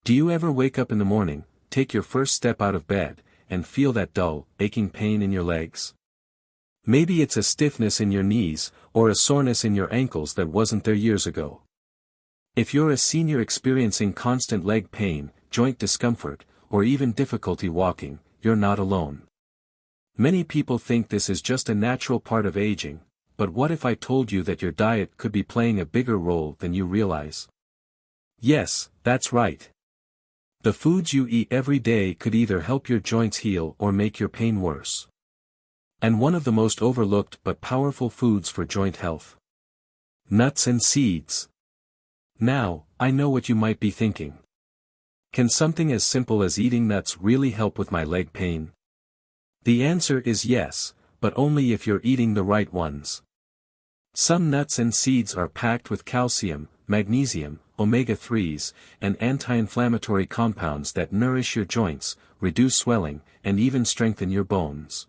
Do you ever wake up in the morning, take your first step out of bed, and feel that dull, aching pain in your legs? Maybe it's a stiffness in your knees, or a soreness in your ankles that wasn't there years ago. If you're a senior experiencing constant leg pain, joint discomfort, or even difficulty walking, you're not alone. Many people think this is just a natural part of aging, but what if I told you that your diet could be playing a bigger role than you realize? Yes, that's right. The foods you eat every day could either help your joints heal or make your pain worse. And one of the most overlooked but powerful foods for joint health: nuts and seeds. Now, I know what you might be thinking. Can something as simple as eating nuts really help with my leg pain? The answer is yes, but only if you're eating the right ones. Some nuts and seeds are packed with calcium, magnesium, omega-3s, and anti-inflammatory compounds that nourish your joints, reduce swelling, and even strengthen your bones.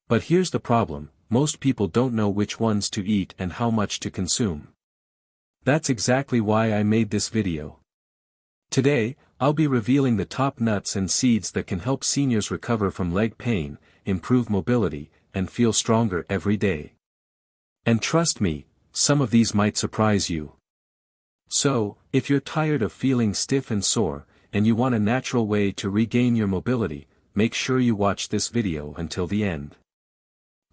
But here's the problem: most people don't know which ones to eat and how much to consume. That's exactly why I made this video. Today, I'll be revealing the top nuts and seeds that can help seniors recover from leg pain, improve mobility, and feel stronger every day. And trust me, some of these might surprise you. So, if you're tired of feeling stiff and sore, and you want a natural way to regain your mobility, make sure you watch this video until the end.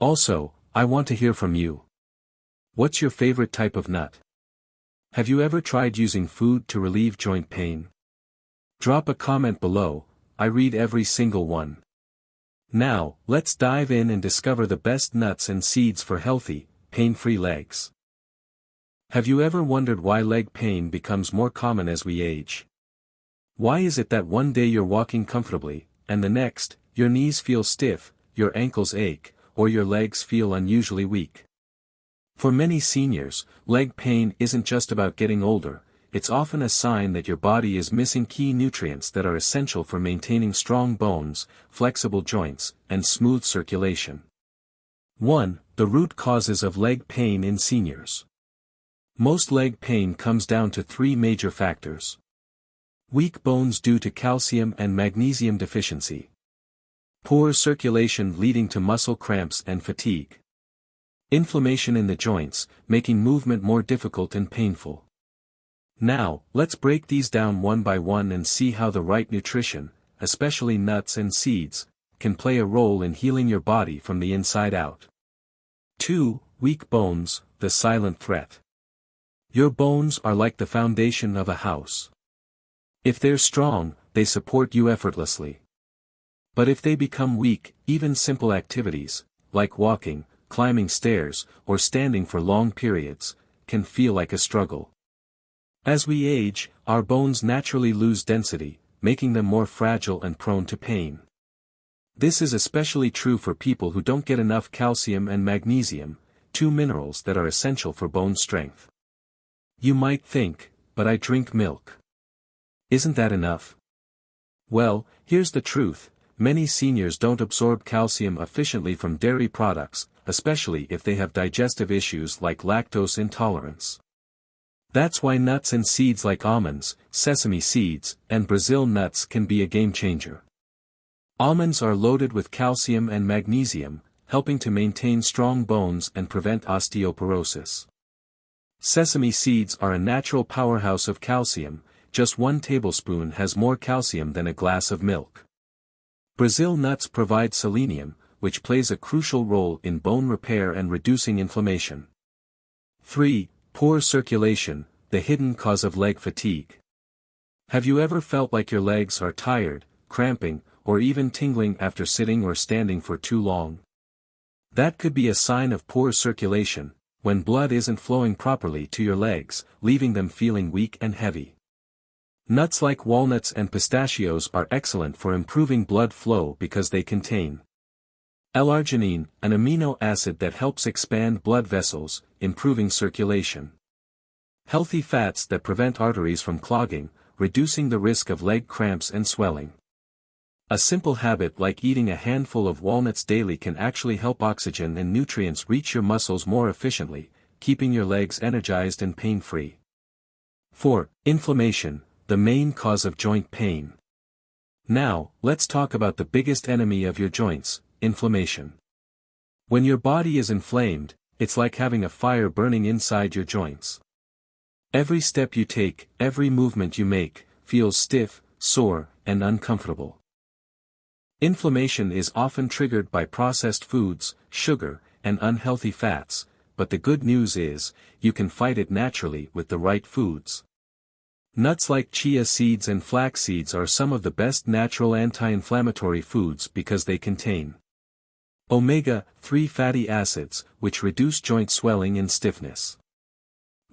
Also, I want to hear from you. What's your favorite type of nut? Have you ever tried using food to relieve joint pain? Drop a comment below, I read every single one. Now, let's dive in and discover the best nuts and seeds for healthy, pain-free legs. Have you ever wondered why leg pain becomes more common as we age? Why is it that one day you're walking comfortably, and the next, your knees feel stiff, your ankles ache, or your legs feel unusually weak? For many seniors, leg pain isn't just about getting older, it's often a sign that your body is missing key nutrients that are essential for maintaining strong bones, flexible joints, and smooth circulation. 1. The root causes of leg pain in seniors. Most leg pain comes down to three major factors. Weak bones due to calcium and magnesium deficiency. Poor circulation leading to muscle cramps and fatigue. Inflammation in the joints, making movement more difficult and painful. Now, let's break these down one by one and see how the right nutrition, especially nuts and seeds, can play a role in healing your body from the inside out. 2. Weak bones, the silent threat. Your bones are like the foundation of a house. If they're strong, they support you effortlessly. But if they become weak, even simple activities, like walking, climbing stairs, or standing for long periods, can feel like a struggle. As we age, our bones naturally lose density, making them more fragile and prone to pain. This is especially true for people who don't get enough calcium and magnesium, two minerals that are essential for bone strength. You might think, but I drink milk. Isn't that enough? Well, here's the truth: many seniors don't absorb calcium efficiently from dairy products, especially if they have digestive issues like lactose intolerance. That's why nuts and seeds like almonds, sesame seeds, and Brazil nuts can be a game changer. Almonds are loaded with calcium and magnesium, helping to maintain strong bones and prevent osteoporosis. Sesame seeds are a natural powerhouse of calcium. Just 1 tablespoon has more calcium than a glass of milk. Brazil nuts provide selenium, which plays a crucial role in bone repair and reducing inflammation. 3. Poor circulation, the hidden cause of leg fatigue. Have you ever felt like your legs are tired, cramping, or even tingling after sitting or standing for too long? That could be a sign of poor circulation, when blood isn't flowing properly to your legs, leaving them feeling weak and heavy. Nuts like walnuts and pistachios are excellent for improving blood flow because they contain L-arginine, an amino acid that helps expand blood vessels, improving circulation. Healthy fats that prevent arteries from clogging, reducing the risk of leg cramps and swelling. A simple habit like eating a handful of walnuts daily can actually help oxygen and nutrients reach your muscles more efficiently, keeping your legs energized and pain-free. 4. Inflammation, the main cause of joint pain. Now, let's talk about the biggest enemy of your joints, inflammation. When your body is inflamed, it's like having a fire burning inside your joints. Every step you take, every movement you make, feels stiff, sore, and uncomfortable. Inflammation is often triggered by processed foods, sugar, and unhealthy fats, but the good news is, you can fight it naturally with the right foods. Nuts like chia seeds and flax seeds are some of the best natural anti-inflammatory foods because they contain omega-3 fatty acids, which reduce joint swelling and stiffness.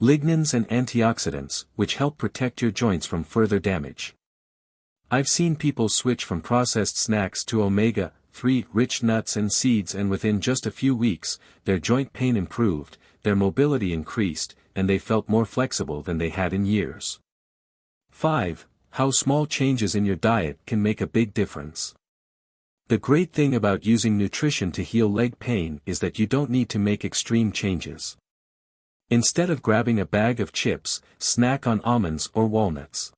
Lignans and antioxidants, which help protect your joints from further damage. I've seen people switch from processed snacks to omega-3 rich nuts and seeds, and within just a few weeks, their joint pain improved, their mobility increased, and they felt more flexible than they had in years. 5. How small changes in your diet can make a big difference. The great thing about using nutrition to heal leg pain is that you don't need to make extreme changes. Instead of grabbing a bag of chips, snack on almonds or walnuts.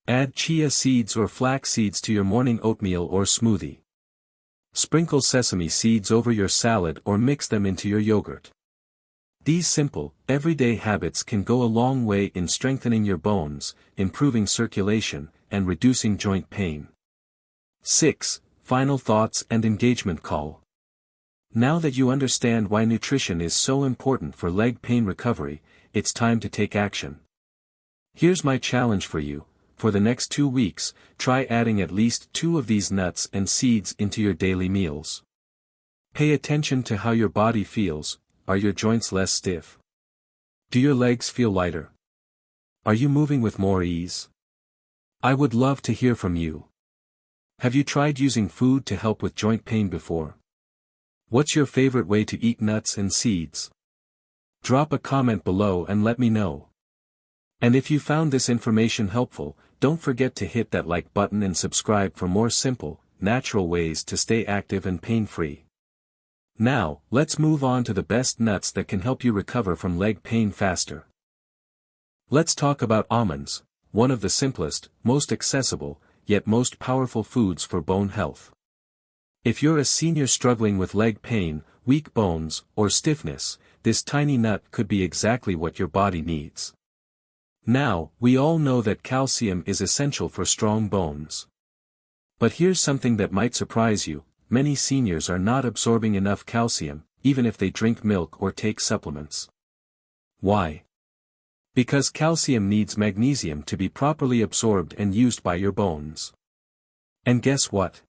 Add chia seeds or flax seeds to your morning oatmeal or smoothie. Sprinkle sesame seeds over your salad or mix them into your yogurt. These simple, everyday habits can go a long way in strengthening your bones, improving circulation, and reducing joint pain. 6. Final thoughts and engagement call. Now that you understand why nutrition is so important for leg pain recovery, it's time to take action. Here's my challenge for you. For the next 2 weeks, try adding at least 2 of these nuts and seeds into your daily meals. Pay attention to how your body feels. Are your joints less stiff? Do your legs feel lighter? Are you moving with more ease? I would love to hear from you. Have you tried using food to help with joint pain before? What's your favorite way to eat nuts and seeds? Drop a comment below and let me know. And if you found this information helpful, don't forget to hit that like button and subscribe for more simple, natural ways to stay active and pain-free. Now, let's move on to the best nuts that can help you recover from leg pain faster. Let's talk about almonds, one of the simplest, most accessible, yet most powerful foods for bone health. If you're a senior struggling with leg pain, weak bones, or stiffness, this tiny nut could be exactly what your body needs. Now, we all know that calcium is essential for strong bones. But here's something that might surprise you: many seniors are not absorbing enough calcium, even if they drink milk or take supplements. Why? Because calcium needs magnesium to be properly absorbed and used by your bones. And guess what?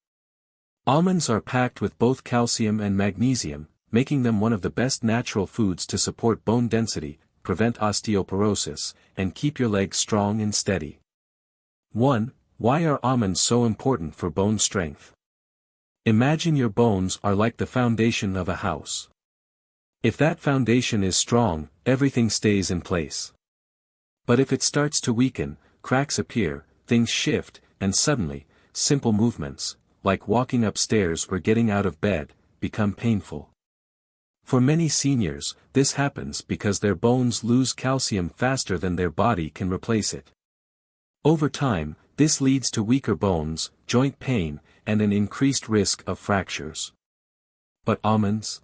Almonds are packed with both calcium and magnesium, making them one of the best natural foods to support bone density, prevent osteoporosis, and keep your legs strong and steady. 1. Why are almonds so important for bone strength? Imagine your bones are like the foundation of a house. If that foundation is strong, everything stays in place. But if it starts to weaken, cracks appear, things shift, and suddenly, simple movements, like walking upstairs or getting out of bed, become painful. For many seniors, this happens because their bones lose calcium faster than their body can replace it. Over time, this leads to weaker bones, joint pain, and an increased risk of fractures. But almonds?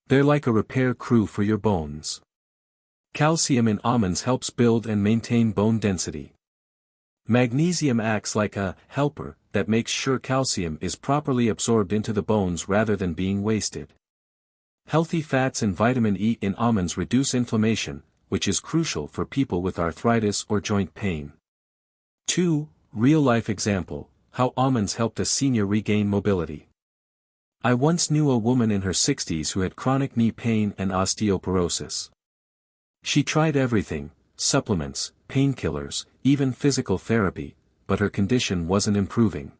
They're like a repair crew for your bones. Calcium in almonds helps build and maintain bone density. Magnesium acts like a helper that makes sure calcium is properly absorbed into the bones rather than being wasted. Healthy fats and vitamin E in almonds reduce inflammation, which is crucial for people with arthritis or joint pain. 2. Real-life example: how almonds helped a senior regain mobility. I once knew a woman in her 60s who had chronic knee pain and osteoporosis. She tried everything: supplements, painkillers, even physical therapy, but her condition wasn't improving.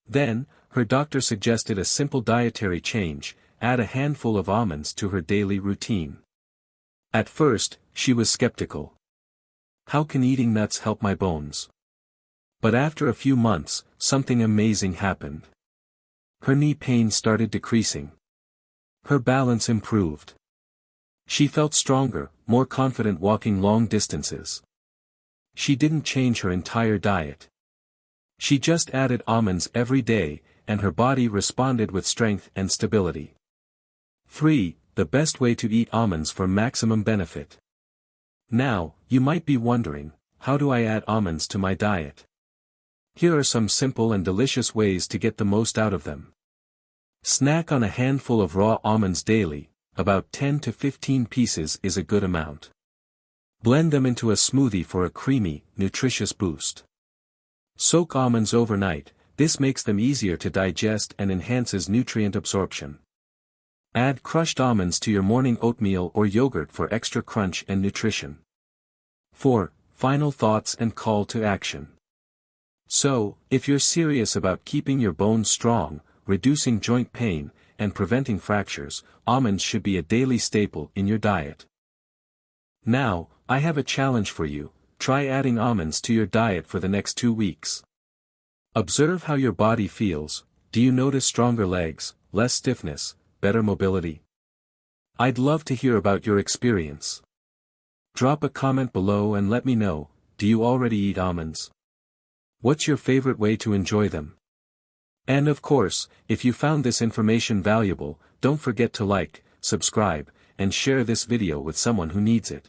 Then, her doctor suggested a simple dietary change: add a handful of almonds to her daily routine. At first, she was skeptical. How can eating nuts help my bones? But after a few months, something amazing happened. Her knee pain started decreasing. Her balance improved. She felt stronger, more confident walking long distances. She didn't change her entire diet. She just added almonds every day, and her body responded with strength and stability. 3. The best way to eat almonds for maximum benefit. Now, you might be wondering, how do I add almonds to my diet? Here are some simple and delicious ways to get the most out of them. Snack on a handful of raw almonds daily. About 10 to 15 pieces is a good amount. Blend them into a smoothie for a creamy, nutritious boost. Soak almonds overnight. This makes them easier to digest and enhances nutrient absorption. Add crushed almonds to your morning oatmeal or yogurt for extra crunch and nutrition. 4. Final thoughts and call to action. So, if you're serious about keeping your bones strong, reducing joint pain, and preventing fractures, almonds should be a daily staple in your diet. Now, I have a challenge for you. Try adding almonds to your diet for the next 2 weeks. Observe how your body feels. Do you notice stronger legs, less stiffness, better mobility? I'd love to hear about your experience. Drop a comment below and let me know, do you already eat almonds? What's your favorite way to enjoy them? And of course, if you found this information valuable, don't forget to like, subscribe, and share this video with someone who needs it.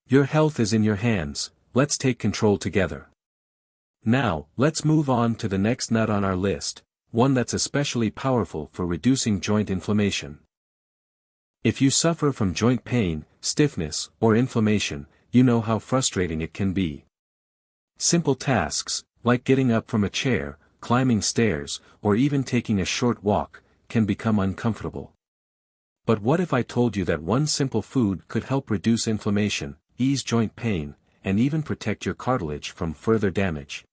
Your health is in your hands, let's take control together. Now, let's move on to the next nut on our list, one that's especially powerful for reducing joint inflammation. If you suffer from joint pain, stiffness, or inflammation, you know how frustrating it can be. Simple tasks, like getting up from a chair, climbing stairs, or even taking a short walk, can become uncomfortable. But what if I told you that one simple food could help reduce inflammation, ease joint pain, and even protect your cartilage from further damage?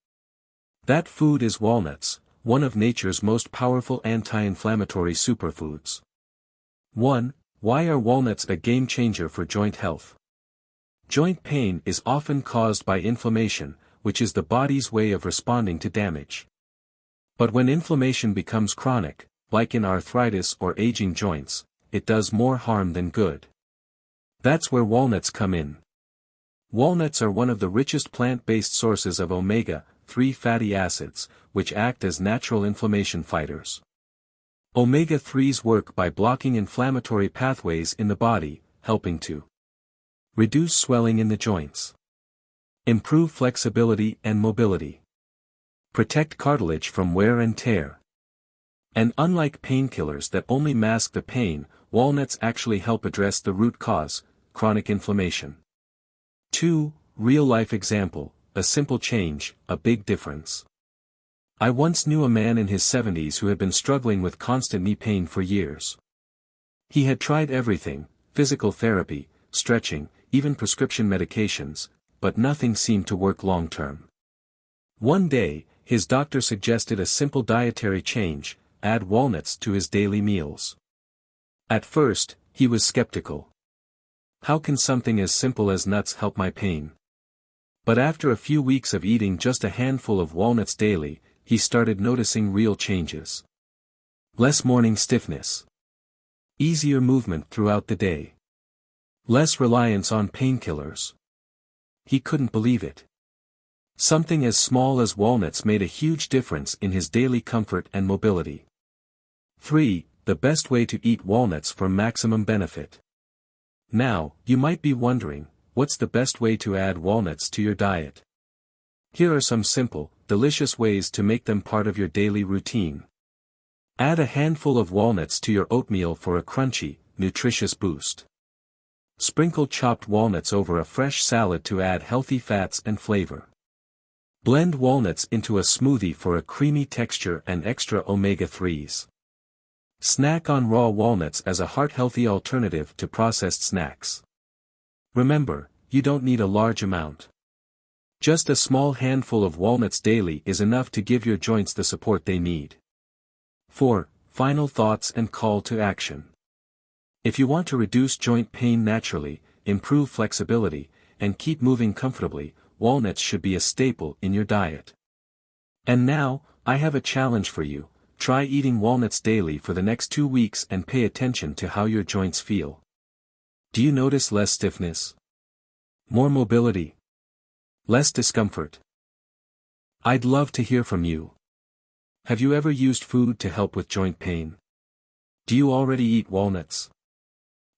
That food is walnuts, one of nature's most powerful anti-inflammatory superfoods. 1. Why are walnuts a game changer for joint health? Joint pain is often caused by inflammation, which is the body's way of responding to damage. But when inflammation becomes chronic, like in arthritis or aging joints, it does more harm than good. That's where walnuts come in. Walnuts are one of the richest plant-based sources of omega-3 fatty acids, which act as natural inflammation fighters. Omega-3s work by blocking inflammatory pathways in the body, helping to reduce swelling in the joints, improve flexibility and mobility, protect cartilage from wear and tear. And unlike painkillers that only mask the pain, walnuts actually help address the root cause, chronic inflammation. 2. Real-life example, a simple change, a big difference. I once knew a man in his 70s who had been struggling with constant knee pain for years. He had tried everything, physical therapy, stretching, even prescription medications, but nothing seemed to work long-term. One day, his doctor suggested a simple dietary change: add walnuts to his daily meals. At first, he was skeptical. How can something as simple as nuts help my pain? But after a few weeks of eating just a handful of walnuts daily, he started noticing real changes. Less morning stiffness. Easier movement throughout the day. Less reliance on painkillers. He couldn't believe it. Something as small as walnuts made a huge difference in his daily comfort and mobility. 3. The best way to eat walnuts for maximum benefit. Now, you might be wondering, what's the best way to add walnuts to your diet? Here are some simple, delicious ways to make them part of your daily routine. Add a handful of walnuts to your oatmeal for a crunchy, nutritious boost. Sprinkle chopped walnuts over a fresh salad to add healthy fats and flavor. Blend walnuts into a smoothie for a creamy texture and extra omega-3s. Snack on raw walnuts as a heart-healthy alternative to processed snacks. Remember, you don't need a large amount. Just a small handful of walnuts daily is enough to give your joints the support they need. 4. Final thoughts and call to action. If you want to reduce joint pain naturally, improve flexibility, and keep moving comfortably, walnuts should be a staple in your diet. And now, I have a challenge for you. Try eating walnuts daily for the next 2 weeks and pay attention to how your joints feel. Do you notice less stiffness? More mobility? Less discomfort. I'd love to hear from you. Have you ever used food to help with joint pain? Do you already eat walnuts?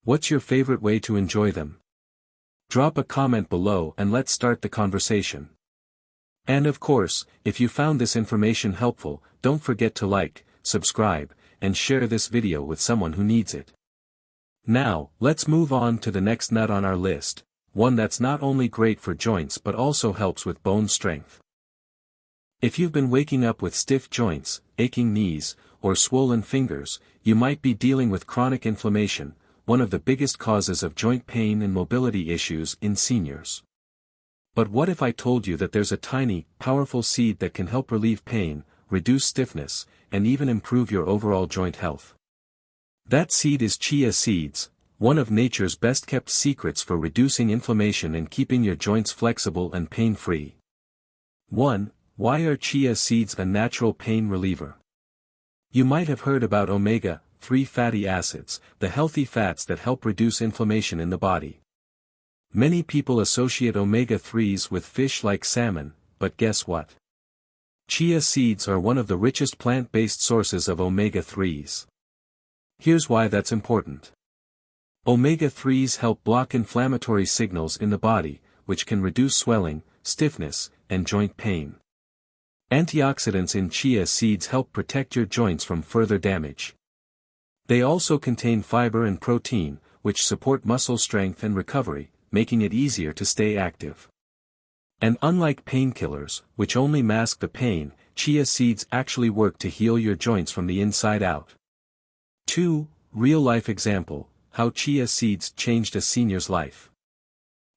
What's your favorite way to enjoy them? Drop a comment below and let's start the conversation. And of course, if you found this information helpful, don't forget to like, subscribe, and share this video with someone who needs it. Now, let's move on to the next nut on our list, one that's not only great for joints but also helps with bone strength. If you've been waking up with stiff joints, aching knees, or swollen fingers, you might be dealing with chronic inflammation, one of the biggest causes of joint pain and mobility issues in seniors. But what if I told you that there's a tiny, powerful seed that can help relieve pain, reduce stiffness, and even improve your overall joint health? That seed is chia seeds, one of nature's best-kept secrets for reducing inflammation and keeping your joints flexible and pain-free. 1. Why are chia seeds a natural pain reliever? You might have heard about omega-3 fatty acids, the healthy fats that help reduce inflammation in the body. Many people associate omega-3s with fish like salmon, but guess what? Chia seeds are one of the richest plant-based sources of omega-3s. Here's why that's important. Omega-3s help block inflammatory signals in the body, which can reduce swelling, stiffness, and joint pain. Antioxidants in chia seeds help protect your joints from further damage. They also contain fiber and protein, which support muscle strength and recovery, making it easier to stay active. And unlike painkillers, which only mask the pain, chia seeds actually work to heal your joints from the inside out. 2. Real-life example, how chia seeds changed a senior's life.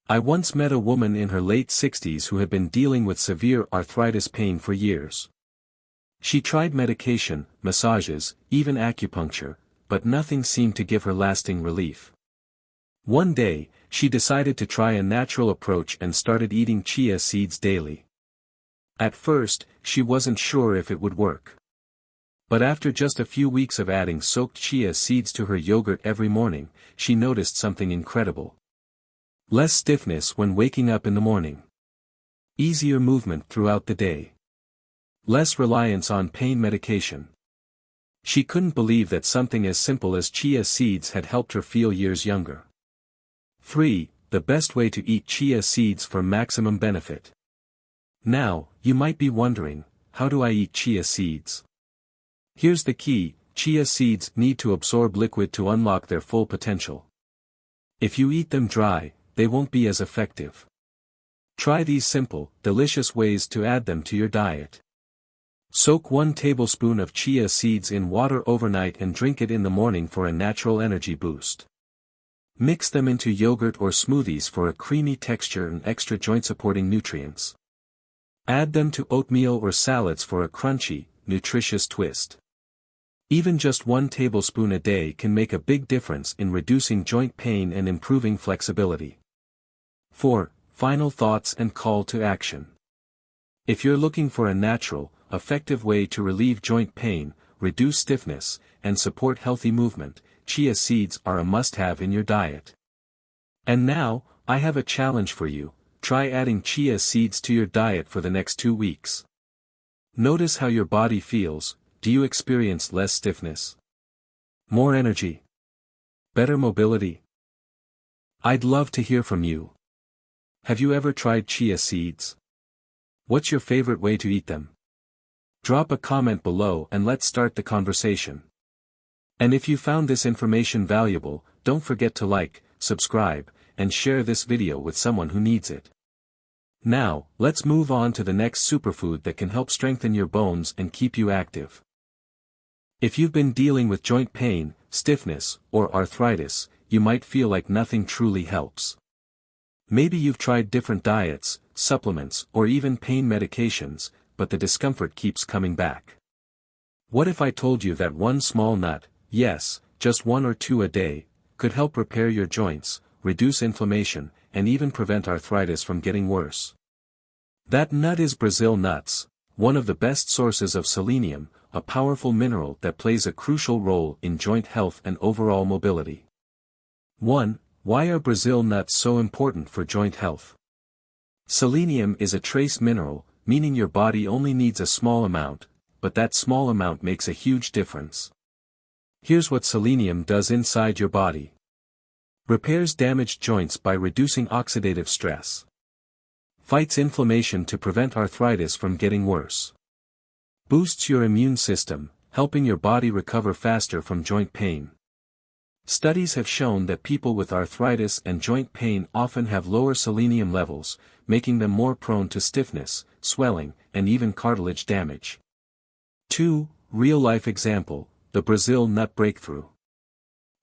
I once met a woman in her late 60s who had been dealing with severe arthritis pain for years. She tried medication, massages, even acupuncture, but nothing seemed to give her lasting relief. One day, she decided to try a natural approach and started eating chia seeds daily. At first, she wasn't sure if it would work. But after just a few weeks of adding soaked chia seeds to her yogurt every morning, she noticed something incredible. Less stiffness when waking up in the morning. Easier movement throughout the day. Less reliance on pain medication. She couldn't believe that something as simple as chia seeds had helped her feel years younger. 3. The best way to eat chia seeds for maximum benefit. Now, you might be wondering, how do I eat chia seeds? Here's the key, chia seeds need to absorb liquid to unlock their full potential. If you eat them dry, they won't be as effective. Try these simple, delicious ways to add them to your diet. Soak 1 tablespoon of chia seeds in water overnight and drink it in the morning for a natural energy boost. Mix them into yogurt or smoothies for a creamy texture and extra joint-supporting nutrients. Add them to oatmeal or salads for a crunchy, nutritious twist. Even just 1 tablespoon a day can make a big difference in reducing joint pain and improving flexibility. 4. Final thoughts and call to action. If you're looking for a natural, effective way to relieve joint pain, reduce stiffness, and support healthy movement, chia seeds are a must-have in your diet. And now, I have a challenge for you, try adding chia seeds to your diet for the next 2 weeks. Notice how your body feels. Do you experience less stiffness? More energy? Better mobility? I'd love to hear from you. Have you ever tried chia seeds? What's your favorite way to eat them? Drop a comment below and let's start the conversation. And if you found this information valuable, don't forget to like, subscribe, and share this video with someone who needs it. Now, let's move on to the next superfood that can help strengthen your bones and keep you active. If you've been dealing with joint pain, stiffness, or arthritis, you might feel like nothing truly helps. Maybe you've tried different diets, supplements, or even pain medications, but the discomfort keeps coming back. What if I told you that one small nut, yes, just 1 or 2 a day, could help repair your joints, reduce inflammation, and even prevent arthritis from getting worse? That nut is Brazil nuts, one of the best sources of selenium, a powerful mineral that plays a crucial role in joint health and overall mobility. 1. Why are Brazil nuts so important for joint health? Selenium is a trace mineral, meaning your body only needs a small amount, but that small amount makes a huge difference. Here's what selenium does inside your body. Repairs damaged joints by reducing oxidative stress. Fights inflammation to prevent arthritis from getting worse. Boosts your immune system, helping your body recover faster from joint pain. Studies have shown that people with arthritis and joint pain often have lower selenium levels, making them more prone to stiffness, swelling, and even cartilage damage. 2. Real-life example, the Brazil nut breakthrough.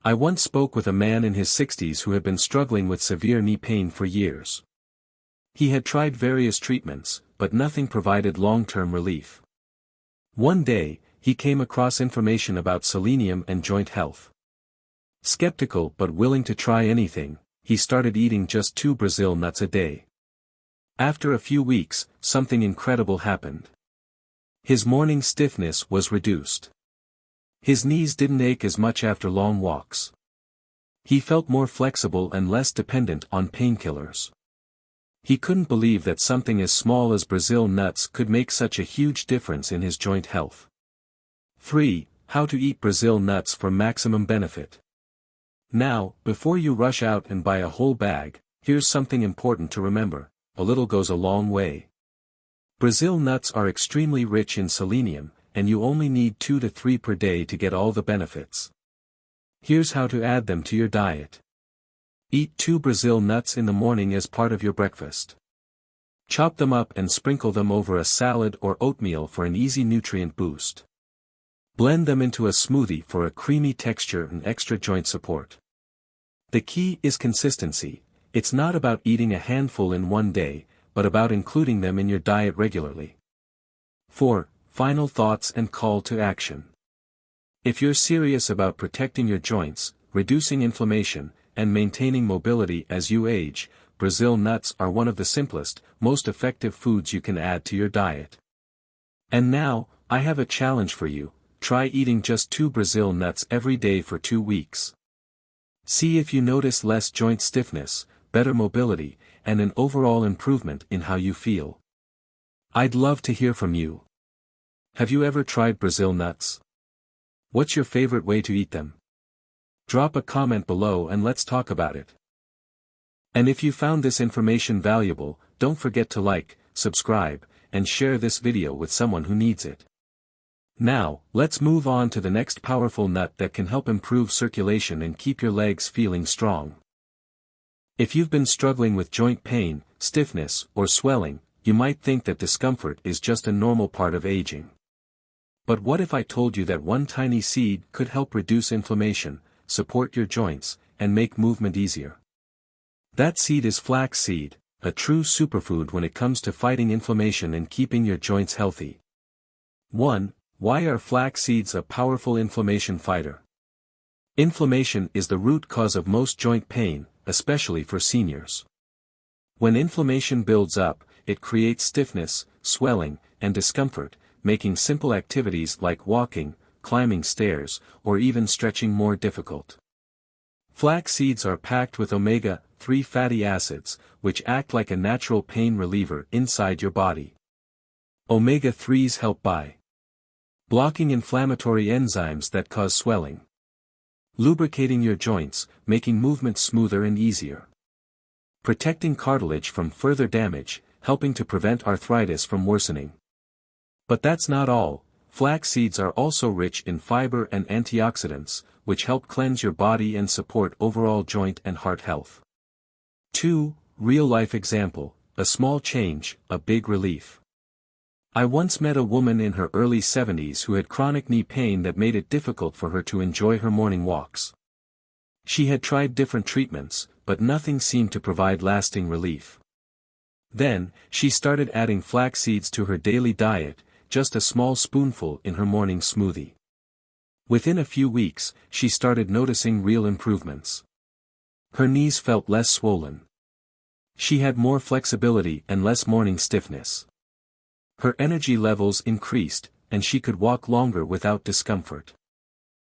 I once spoke with a man in his 60s who had been struggling with severe knee pain for years. He had tried various treatments, but nothing provided long-term relief. One day, he came across information about selenium and joint health. Skeptical but willing to try anything, he started eating just 2 Brazil nuts a day. After a few weeks, something incredible happened. His morning stiffness was reduced. His knees didn't ache as much after long walks. He felt more flexible and less dependent on painkillers. He couldn't believe that something as small as Brazil nuts could make such a huge difference in his joint health. 3. How to eat Brazil nuts for maximum benefit. Now, before you rush out and buy a whole bag, here's something important to remember: a little goes a long way. Brazil nuts are extremely rich in selenium, and you only need 2 to 3 per day to get all the benefits. Here's how to add them to your diet. Eat 2 Brazil nuts in the morning as part of your breakfast. Chop them up and sprinkle them over a salad or oatmeal for an easy nutrient boost. Blend them into a smoothie for a creamy texture and extra joint support. The key is consistency. It's not about eating a handful in one day, but about including them in your diet regularly. 4. Final thoughts and call to action. If you're serious about protecting your joints, reducing inflammation, and maintaining mobility as you age, Brazil nuts are one of the simplest, most effective foods you can add to your diet. And now, I have a challenge for you: try eating just 2 Brazil nuts every day for 2 weeks. See if you notice less joint stiffness, better mobility, and an overall improvement in how you feel. I'd love to hear from you. Have you ever tried Brazil nuts? What's your favorite way to eat them? Drop a comment below and let's talk about it. And if you found this information valuable, don't forget to like, subscribe, and share this video with someone who needs it. Now, let's move on to the next powerful nut that can help improve circulation and keep your legs feeling strong. If you've been struggling with joint pain, stiffness, or swelling, you might think that discomfort is just a normal part of aging. But what if I told you that one tiny seed could help reduce inflammation, support your joints, and make movement easier? That seed is flax seed, a true superfood when it comes to fighting inflammation and keeping your joints healthy. 1. Why are flax seeds a powerful inflammation fighter? Inflammation is the root cause of most joint pain, especially for seniors. When inflammation builds up, it creates stiffness, swelling, and discomfort, making simple activities like walking, climbing stairs, or even stretching more difficult. Flax seeds are packed with omega-3 fatty acids, which act like a natural pain reliever inside your body. Omega-3s help by blocking inflammatory enzymes that cause swelling, lubricating your joints, making movement smoother and easier, protecting cartilage from further damage, helping to prevent arthritis from worsening. But that's not all. Flax seeds are also rich in fiber and antioxidants, which help cleanse your body and support overall joint and heart health. 2. Real-life example: a small change, a big relief. I once met a woman in her early 70s who had chronic knee pain that made it difficult for her to enjoy her morning walks. She had tried different treatments, but nothing seemed to provide lasting relief. Then, she started adding flax seeds to her daily diet, just a small spoonful in her morning smoothie. Within a few weeks, she started noticing real improvements. Her knees felt less swollen. She had more flexibility and less morning stiffness. Her energy levels increased, and she could walk longer without discomfort.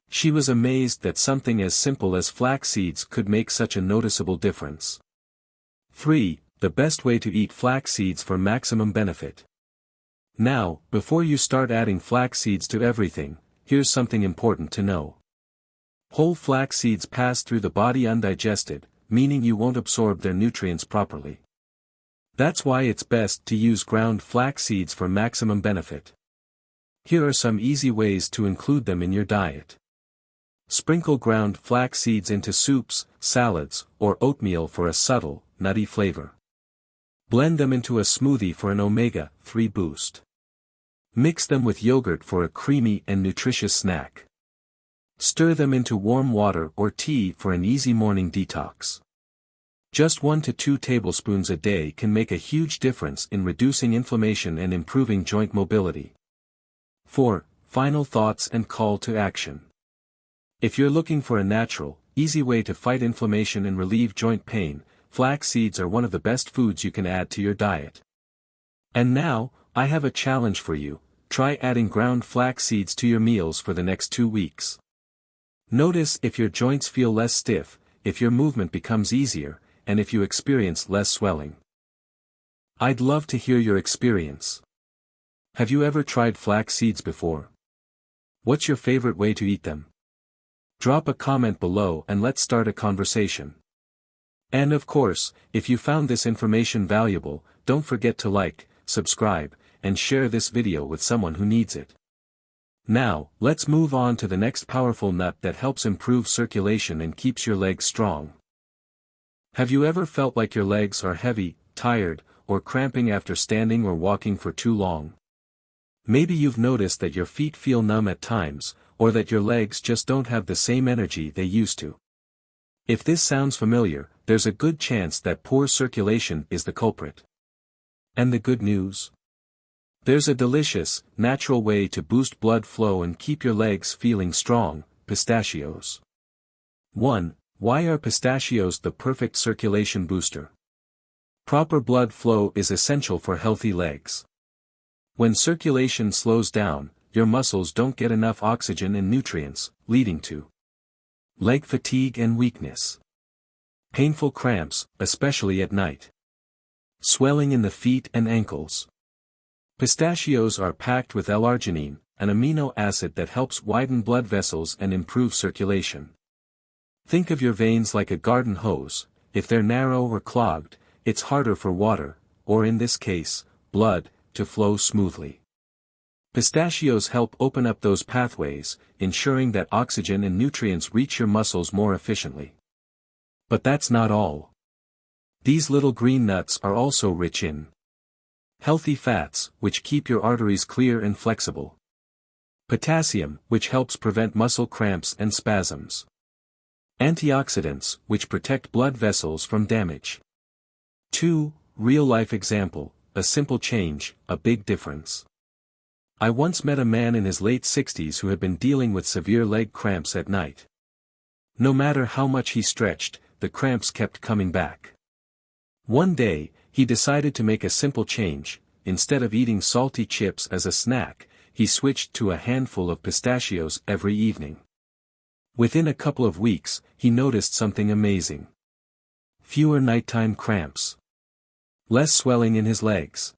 She was amazed that something as simple as flax seeds could make such a noticeable difference. 3. the best way to eat flax seeds for maximum benefit. Now, before you start adding flax seeds to everything, here's something important to know. Whole flax seeds pass through the body undigested, meaning you won't absorb their nutrients properly. That's why it's best to use ground flax seeds for maximum benefit. Here are some easy ways to include them in your diet. Sprinkle ground flax seeds into soups, salads, or oatmeal for a subtle, nutty flavor. Blend them into a smoothie for an omega-3 boost. Mix them with yogurt for a creamy and nutritious snack. Stir them into warm water or tea for an easy morning detox. Just 1 to 2 tablespoons a day can make a huge difference in reducing inflammation and improving joint mobility. 4. Final thoughts and call to action. If you're looking for a natural, easy way to fight inflammation and relieve joint pain, flax seeds are one of the best foods you can add to your diet. And now, I have a challenge for you: try adding ground flax seeds to your meals for the next 2 weeks. Notice if your joints feel less stiff, if your movement becomes easier, and if you experience less swelling. I'd love to hear your experience. Have you ever tried flax seeds before? What's your favorite way to eat them? Drop a comment below and let's start a conversation. And of course, if you found this information valuable, don't forget to like, subscribe, and share this video with someone who needs it. Now, let's move on to the next powerful nut that helps improve circulation and keeps your legs strong. Have you ever felt like your legs are heavy, tired, or cramping after standing or walking for too long? Maybe you've noticed that your feet feel numb at times, or that your legs just don't have the same energy they used to. If this sounds familiar, there's a good chance that poor circulation is the culprit. And the good news? There's a delicious, natural way to boost blood flow and keep your legs feeling strong: pistachios. 1. Why are pistachios the perfect circulation booster? Proper blood flow is essential for healthy legs. When circulation slows down, your muscles don't get enough oxygen and nutrients, leading to leg fatigue and weakness. Painful cramps, especially at night. Swelling in the feet and ankles. Pistachios are packed with L-arginine, an amino acid that helps widen blood vessels and improve circulation. Think of your veins like a garden hose. If they're narrow or clogged, it's harder for water, or in this case, blood, to flow smoothly. Pistachios help open up those pathways, ensuring that oxygen and nutrients reach your muscles more efficiently. But that's not all. These little green nuts are also rich in healthy fats, which keep your arteries clear and flexible. Potassium, which helps prevent muscle cramps and spasms. Antioxidants, which protect blood vessels from damage. 2. Real-life example: a simple change, a big difference. I once met a man in his late 60s who had been dealing with severe leg cramps at night. No matter how much he stretched, the cramps kept coming back. One day, he decided to make a simple change. Instead of eating salty chips as a snack, he switched to a handful of pistachios every evening. Within a couple of weeks, he noticed something amazing. Fewer nighttime cramps. Less swelling in his legs.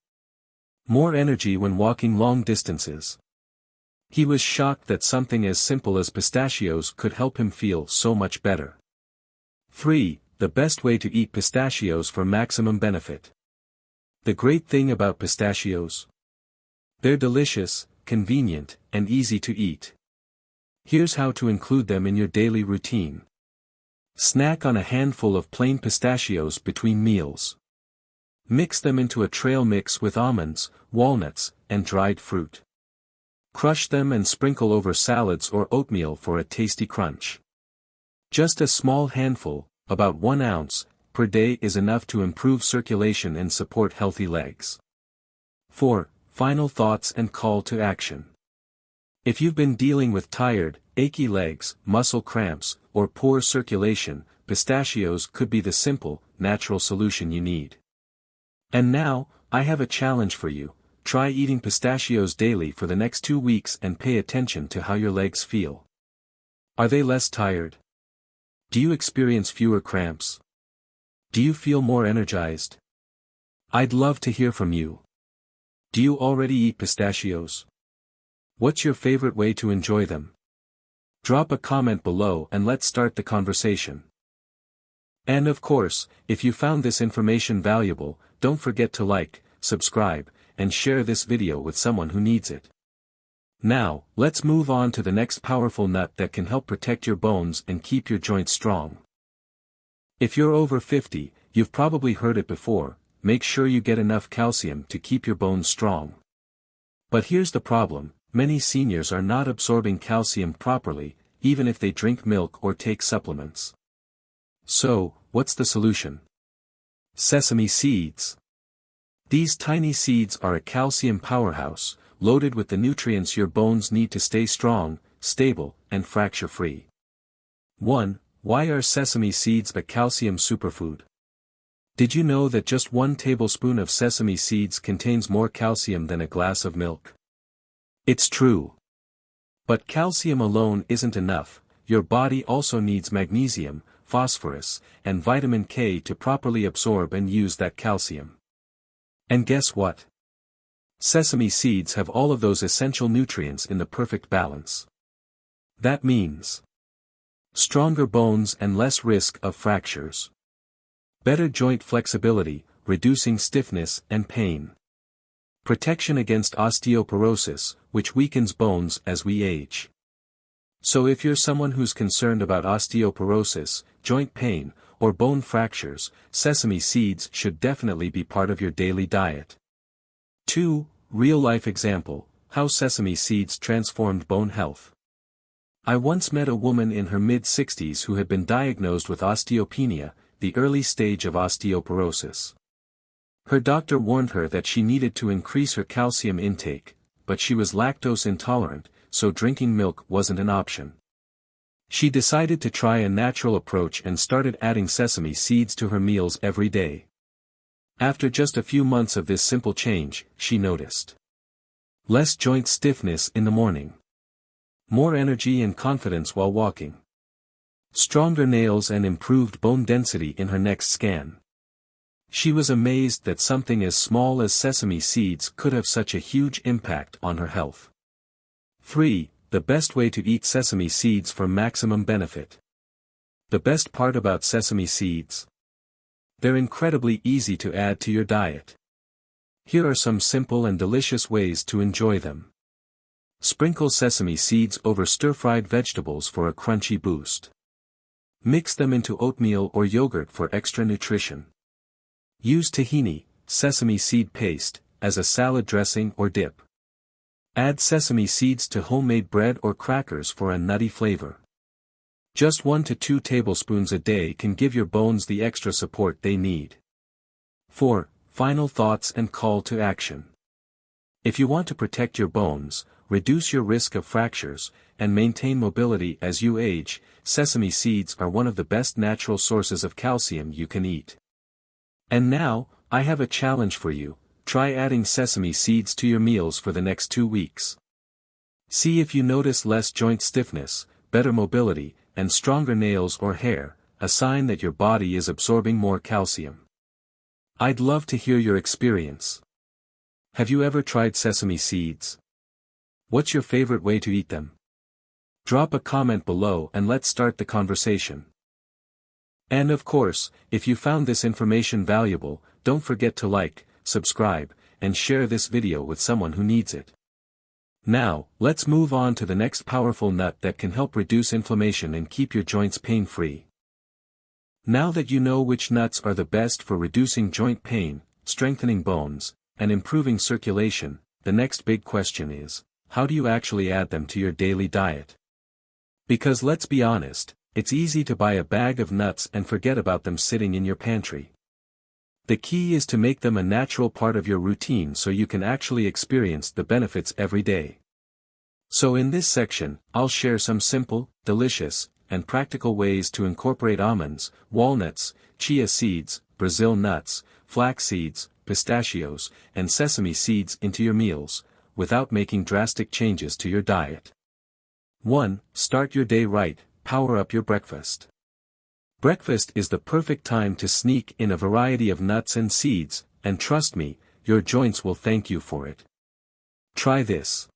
More energy when walking long distances. He was shocked that something as simple as pistachios could help him feel so much better. 3. The best way to eat pistachios for maximum benefit. The great thing about pistachios: they're delicious, convenient, and easy to eat. Here's how to include them in your daily routine. Snack on a handful of plain pistachios between meals. Mix them into a trail mix with almonds, walnuts, and dried fruit. Crush them and sprinkle over salads or oatmeal for a tasty crunch. Just a small handful, about 1 ounce, per day is enough to improve circulation and support healthy legs. 4. Final thoughts and call to action. If you've been dealing with tired, achy legs, muscle cramps, or poor circulation, pistachios could be the simple, natural solution you need. And now, I have a challenge for you: try eating pistachios daily for the next 2 weeks and pay attention to how your legs feel. Are they less tired? Do you experience fewer cramps? Do you feel more energized? I'd love to hear from you. Do you already eat pistachios? What's your favorite way to enjoy them? Drop a comment below and let's start the conversation. And of course, if you found this information valuable, don't forget to like, subscribe, and share this video with someone who needs it. Now, let's move on to the next powerful nut that can help protect your bones and keep your joints strong. If you're over 50, you've probably heard it before: make sure you get enough calcium to keep your bones strong. But here's the problem: many seniors are not absorbing calcium properly, even if they drink milk or take supplements. So, what's the solution? Sesame seeds. These tiny seeds are a calcium powerhouse, loaded with the nutrients your bones need to stay strong, stable, and fracture-free. 1. Why are sesame seeds a calcium superfood? Did you know that just 1 tablespoon of sesame seeds contains more calcium than a glass of milk? It's true. But calcium alone isn't enough. Your body also needs magnesium, phosphorus, and vitamin K to properly absorb and use that calcium. And guess what? Sesame seeds have all of those essential nutrients in the perfect balance. That means stronger bones and less risk of fractures. Better joint flexibility, reducing stiffness and pain. Protection against osteoporosis, which weakens bones as we age. So if you're someone who's concerned about osteoporosis, joint pain, or bone fractures, sesame seeds should definitely be part of your daily diet. 2. Real-life example: how sesame seeds transformed bone health. I once met a woman in her mid-60s who had been diagnosed with osteopenia, the early stage of osteoporosis. Her doctor warned her that she needed to increase her calcium intake, but she was lactose intolerant, so drinking milk wasn't an option. She decided to try a natural approach and started adding sesame seeds to her meals every day. After just a few months of this simple change, she noticed less joint stiffness in the morning, more energy and confidence while walking, stronger nails and improved bone density in her next scan. She was amazed that something as small as sesame seeds could have such a huge impact on her health. 3. The best way to eat sesame seeds for maximum benefit. The best part about sesame seeds? They're incredibly easy to add to your diet. Here are some simple and delicious ways to enjoy them. Sprinkle sesame seeds over stir-fried vegetables for a crunchy boost. Mix them into oatmeal or yogurt for extra nutrition. Use tahini, sesame seed paste, as a salad dressing or dip. Add sesame seeds to homemade bread or crackers for a nutty flavor. Just 1 to 2 tablespoons a day can give your bones the extra support they need. 4. Final thoughts and call to action. If you want to protect your bones, reduce your risk of fractures, and maintain mobility as you age, sesame seeds are one of the best natural sources of calcium you can eat. And now, I have a challenge for you: try adding sesame seeds to your meals for the next 2 weeks. See if you notice less joint stiffness, better mobility, and stronger nails or hair, a sign that your body is absorbing more calcium. I'd love to hear your experience. Have you ever tried sesame seeds? What's your favorite way to eat them? Drop a comment below and let's start the conversation. And of course, if you found this information valuable, don't forget to like, subscribe, and share this video with someone who needs it. Now, let's move on to the next powerful nut that can help reduce inflammation and keep your joints pain-free. Now that you know which nuts are the best for reducing joint pain, strengthening bones, and improving circulation, the next big question is, how do you actually add them to your daily diet? Because let's be honest, it's easy to buy a bag of nuts and forget about them sitting in your pantry. The key is to make them a natural part of your routine so you can actually experience the benefits every day. So in this section, I'll share some simple, delicious, and practical ways to incorporate almonds, walnuts, chia seeds, Brazil nuts, flax seeds, pistachios, and sesame seeds into your meals, without making drastic changes to your diet. 1. Start your day right. Power up your breakfast. Breakfast is the perfect time to sneak in a variety of nuts and seeds, and trust me, your joints will thank you for it. Try this.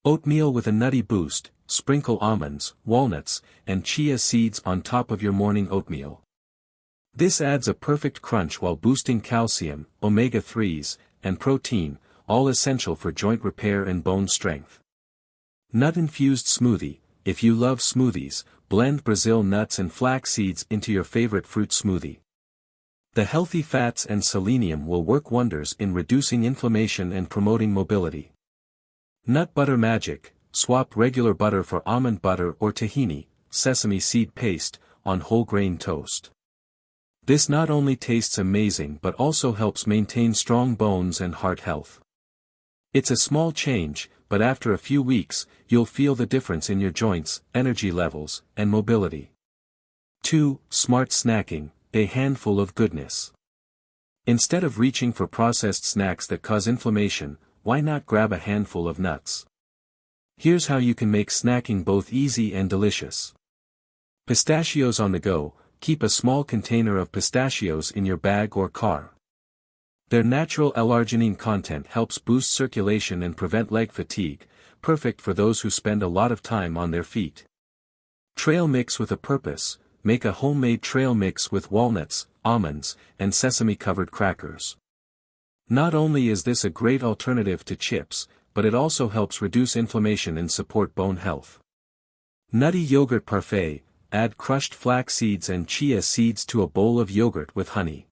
Oatmeal with a nutty boost, sprinkle almonds, walnuts, and chia seeds on top of your morning oatmeal. This adds a perfect crunch while boosting calcium, omega-3s, and protein, all essential for joint repair and bone strength. Nut-infused smoothie. If you love smoothies, blend Brazil nuts and flax seeds into your favorite fruit smoothie. The healthy fats and selenium will work wonders in reducing inflammation and promoting mobility. Nut butter magic. Swap regular butter for almond butter or tahini, sesame seed paste, on whole grain toast. This not only tastes amazing but also helps maintain strong bones and heart health. It's a small change, but after a few weeks, you'll feel the difference in your joints, energy levels, and mobility. 2. Smart snacking, a handful of goodness. Instead of reaching for processed snacks that cause inflammation, why not grab a handful of nuts? Here's how you can make snacking both easy and delicious. Pistachios on the go. Keep a small container of pistachios in your bag or car. Their natural L-arginine content helps boost circulation and prevent leg fatigue, perfect for those who spend a lot of time on their feet. Trail mix with a purpose. Make a homemade trail mix with walnuts, almonds, and sesame-covered crackers. Not only is this a great alternative to chips, but it also helps reduce inflammation and support bone health. Nutty yogurt parfait. Add crushed flax seeds and chia seeds to a bowl of yogurt with honey.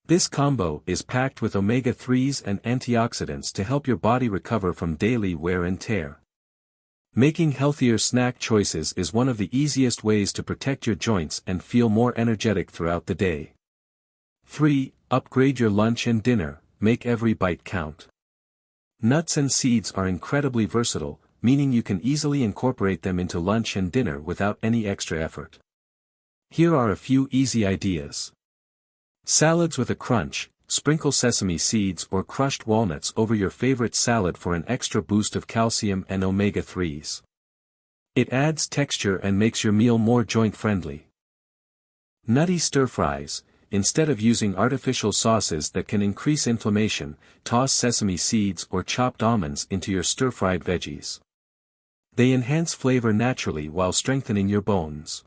This combo is packed with omega-3s and antioxidants to help your body recover from daily wear and tear. Making healthier snack choices is one of the easiest ways to protect your joints and feel more energetic throughout the day. 3. Upgrade your lunch and dinner. Make every bite count. Nuts and seeds are incredibly versatile, meaning you can easily incorporate them into lunch and dinner without any extra effort. Here are a few easy ideas. Salads with a crunch. Sprinkle sesame seeds or crushed walnuts over your favorite salad for an extra boost of calcium and omega-3s. It adds texture and makes your meal more joint-friendly. Nutty stir-fries. Instead of using artificial sauces that can increase inflammation, toss sesame seeds or chopped almonds into your stir-fried veggies. They enhance flavor naturally while strengthening your bones.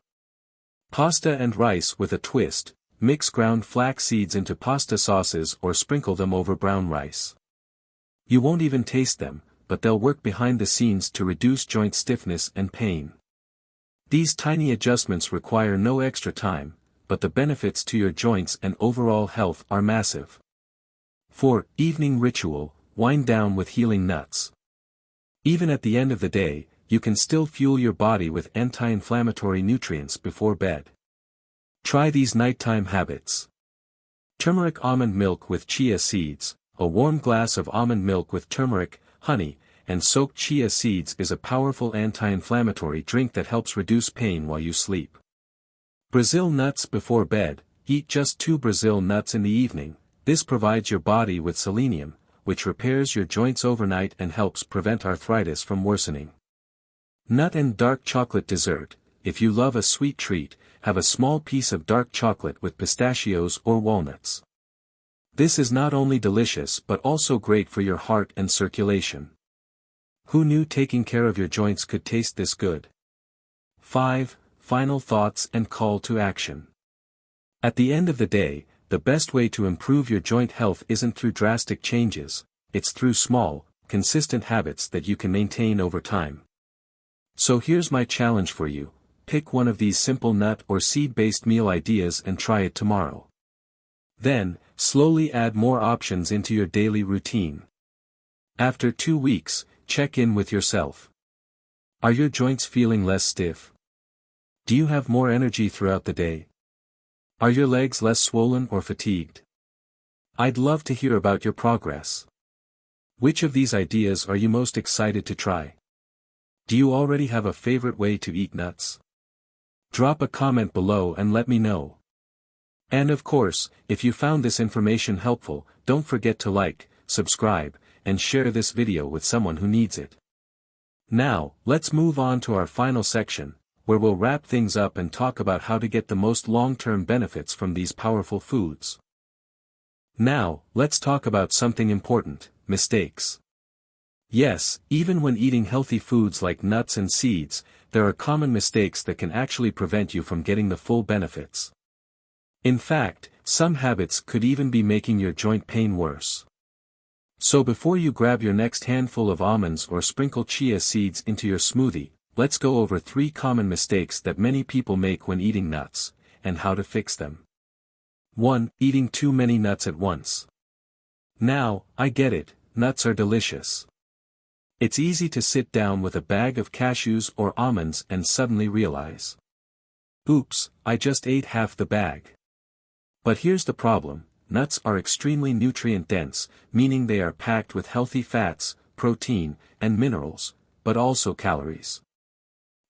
Pasta and rice with a twist. Mix ground flax seeds into pasta sauces or sprinkle them over brown rice. You won't even taste them, but they'll work behind the scenes to reduce joint stiffness and pain. These tiny adjustments require no extra time, but the benefits to your joints and overall health are massive. 4. Evening ritual. Wind down with healing nuts. Even at the end of the day, you can still fuel your body with anti-inflammatory nutrients before bed. Try these nighttime habits. Turmeric almond milk with chia seeds. A warm glass of almond milk with turmeric, honey, and soaked chia seeds is a powerful anti-inflammatory drink that helps reduce pain while you sleep. Brazil nuts before bed. Eat just 2 Brazil nuts in the evening. This provides your body with selenium, which repairs your joints overnight and helps prevent arthritis from worsening. Nut and dark chocolate dessert. If you love a sweet treat, have a small piece of dark chocolate with pistachios or walnuts. This is not only delicious but also great for your heart and circulation. Who knew taking care of your joints could taste this good? 5. Final thoughts and call to action. At the end of the day, the best way to improve your joint health isn't through drastic changes, it's through small, consistent habits that you can maintain over time. So here's my challenge for you. Pick one of these simple nut or seed-based meal ideas and try it tomorrow. Then, slowly add more options into your daily routine. After 2 weeks, check in with yourself. Are your joints feeling less stiff? Do you have more energy throughout the day? Are your legs less swollen or fatigued? I'd love to hear about your progress. Which of these ideas are you most excited to try? Do you already have a favorite way to eat nuts? Drop a comment below and let me know. And of course, if you found this information helpful, don't forget to like, subscribe, and share this video with someone who needs it. Now, let's move on to our final section, where we'll wrap things up and talk about how to get the most long-term benefits from these powerful foods. Now, let's talk about something important: mistakes. Yes, even when eating healthy foods like nuts and seeds, there are common mistakes that can actually prevent you from getting the full benefits. In fact, some habits could even be making your joint pain worse. So before you grab your next handful of almonds or sprinkle chia seeds into your smoothie, let's go over 3 common mistakes that many people make when eating nuts, and how to fix them. 1. Eating too many nuts at once. Now, I get it, nuts are delicious. It's easy to sit down with a bag of cashews or almonds and suddenly realize, oops, I just ate half the bag. But here's the problem: nuts are extremely nutrient-dense, meaning they are packed with healthy fats, protein, and minerals, but also calories.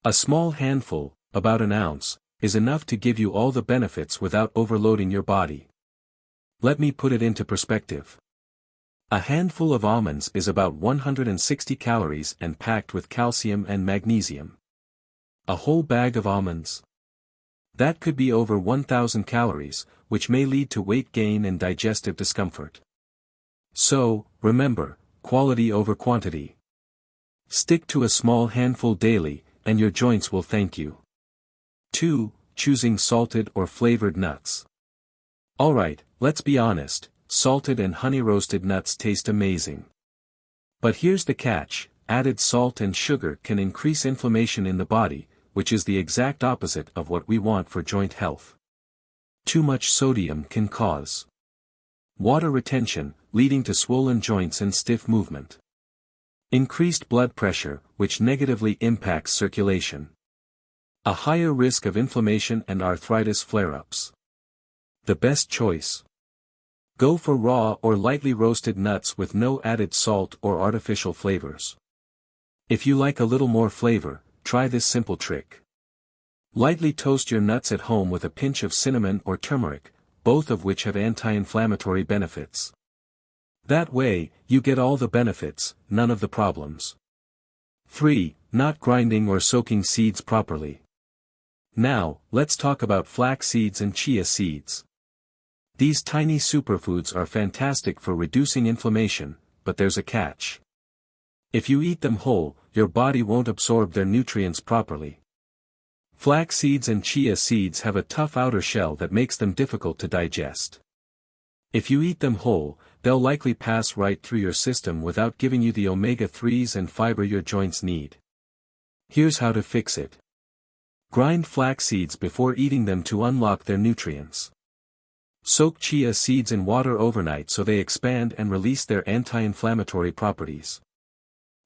A small handful, about an ounce, is enough to give you all the benefits without overloading your body. Let me put it into perspective. A handful of almonds is about 160 calories and packed with calcium and magnesium. A whole bag of almonds? That could be over 1,000 calories, which may lead to weight gain and digestive discomfort. So, remember, quality over quantity. Stick to a small handful daily, and your joints will thank you. 2. Choosing salted or flavored nuts. Alright, let's be honest, salted and honey-roasted nuts taste amazing. But here's the catch: added salt and sugar can increase inflammation in the body, which is the exact opposite of what we want for joint health. Too much sodium can cause water retention, leading to swollen joints and stiff movement. Increased blood pressure, which negatively impacts circulation. A higher risk of inflammation and arthritis flare-ups. The best choice: go for raw or lightly roasted nuts with no added salt or artificial flavors. If you like a little more flavor, try this simple trick. Lightly toast your nuts at home with a pinch of cinnamon or turmeric, both of which have anti-inflammatory benefits. That way, you get all the benefits, none of the problems. 3. Not grinding or soaking seeds properly. Now, let's talk about flax seeds and chia seeds. These tiny superfoods are fantastic for reducing inflammation, but there's a catch. If you eat them whole, your body won't absorb their nutrients properly. Flax seeds and chia seeds have a tough outer shell that makes them difficult to digest. If you eat them whole, they'll likely pass right through your system without giving you the omega-3s and fiber your joints need. Here's how to fix it. Grind flax seeds before eating them to unlock their nutrients. Soak chia seeds in water overnight so they expand and release their anti-inflammatory properties.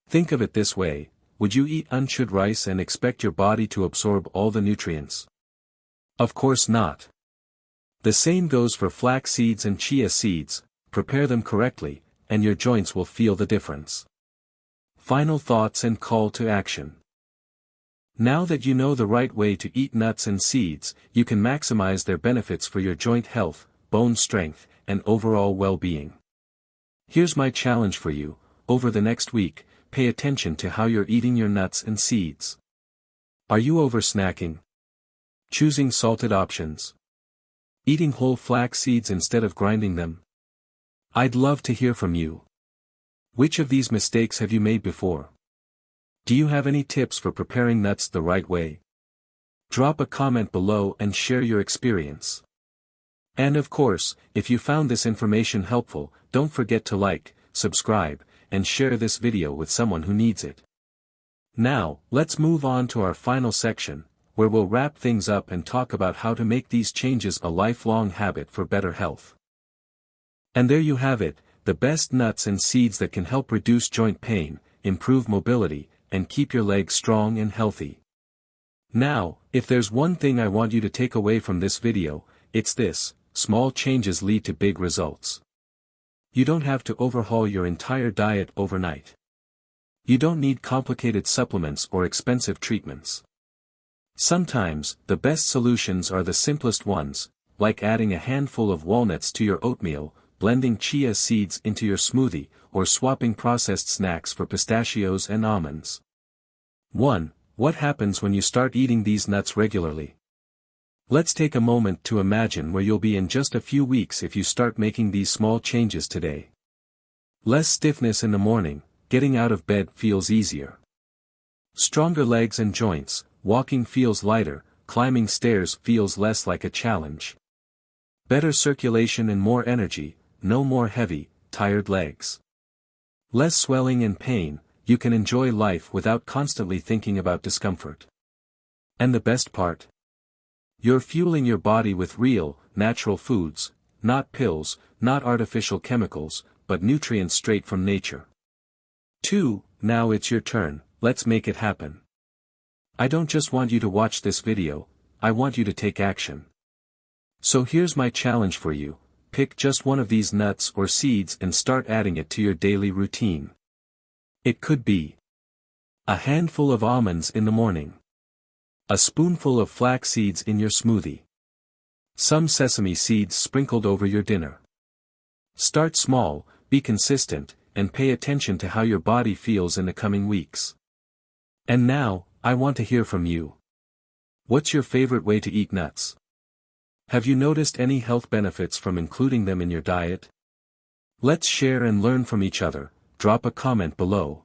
Think of it this way: would you eat unchewed rice and expect your body to absorb all the nutrients? Of course not. The same goes for flax seeds and chia seeds. Prepare them correctly, and your joints will feel the difference. Final thoughts and call to action. Now that you know the right way to eat nuts and seeds, you can maximize their benefits for your joint health, bone strength, and overall well-being. Here's my challenge for you: over the next week, pay attention to how you're eating your nuts and seeds. Are you over-snacking? Choosing salted options? Eating whole flax seeds instead of grinding them? I'd love to hear from you. Which of these mistakes have you made before? Do you have any tips for preparing nuts the right way? Drop a comment below and share your experience. And of course, if you found this information helpful, don't forget to like, subscribe, and share this video with someone who needs it. Now, let's move on to our final section, where we'll wrap things up and talk about how to make these changes a lifelong habit for better health. And there you have it, the best nuts and seeds that can help reduce joint pain, improve mobility, and keep your legs strong and healthy. Now, if there's one thing I want you to take away from this video, it's this: small changes lead to big results. You don't have to overhaul your entire diet overnight. You don't need complicated supplements or expensive treatments. Sometimes, the best solutions are the simplest ones, like adding a handful of walnuts to your oatmeal, blending chia seeds into your smoothie, or swapping processed snacks for pistachios and almonds. 1. What happens when you start eating these nuts regularly? Let's take a moment to imagine where you'll be in just a few weeks if you start making these small changes today. Less stiffness in the morning, getting out of bed feels easier. Stronger legs and joints, walking feels lighter, climbing stairs feels less like a challenge. Better circulation and more energy, no more heavy, tired legs. Less swelling and pain, you can enjoy life without constantly thinking about discomfort. And the best part? You're fueling your body with real, natural foods, not pills, not artificial chemicals, but nutrients straight from nature. 2. Now it's your turn, let's make it happen. I don't just want you to watch this video, I want you to take action. So here's my challenge for you, pick just one of these nuts or seeds and start adding it to your daily routine. It could be a handful of almonds in the morning. A spoonful of flax seeds in your smoothie. Some sesame seeds sprinkled over your dinner. Start small, be consistent, and pay attention to how your body feels in the coming weeks. And now, I want to hear from you. What's your favorite way to eat nuts? Have you noticed any health benefits from including them in your diet? Let's share and learn from each other, drop a comment below.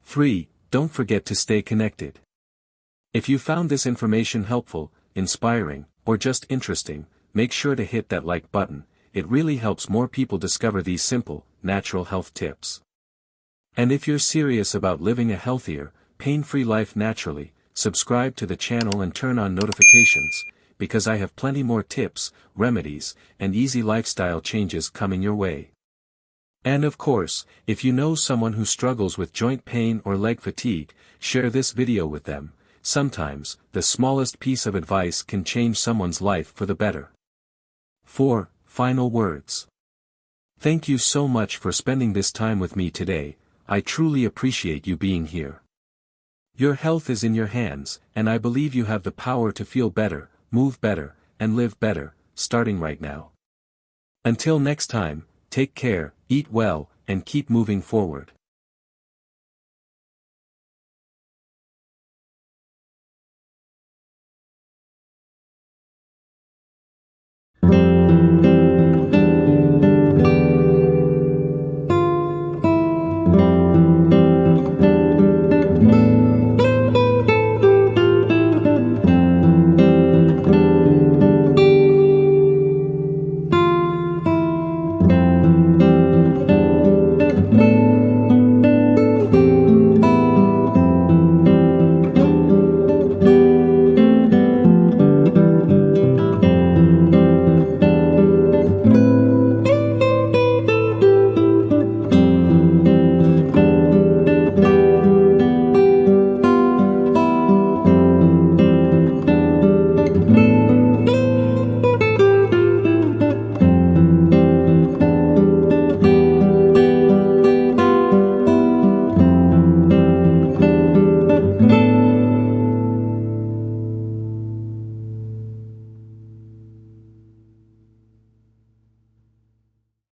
3. Don't forget to stay connected. If you found this information helpful, inspiring, or just interesting, make sure to hit that like button, it really helps more people discover these simple, natural health tips. And if you're serious about living a healthier, pain-free life naturally, subscribe to the channel and turn on notifications, because I have plenty more tips, remedies, and easy lifestyle changes coming your way. And of course, if you know someone who struggles with joint pain or leg fatigue, share this video with them. Sometimes, the smallest piece of advice can change someone's life for the better. 4. Final words. Thank you so much for spending this time with me today, I truly appreciate you being here. Your health is in your hands, and I believe you have the power to feel better, move better, and live better, starting right now. Until next time, take care, eat well, and keep moving forward.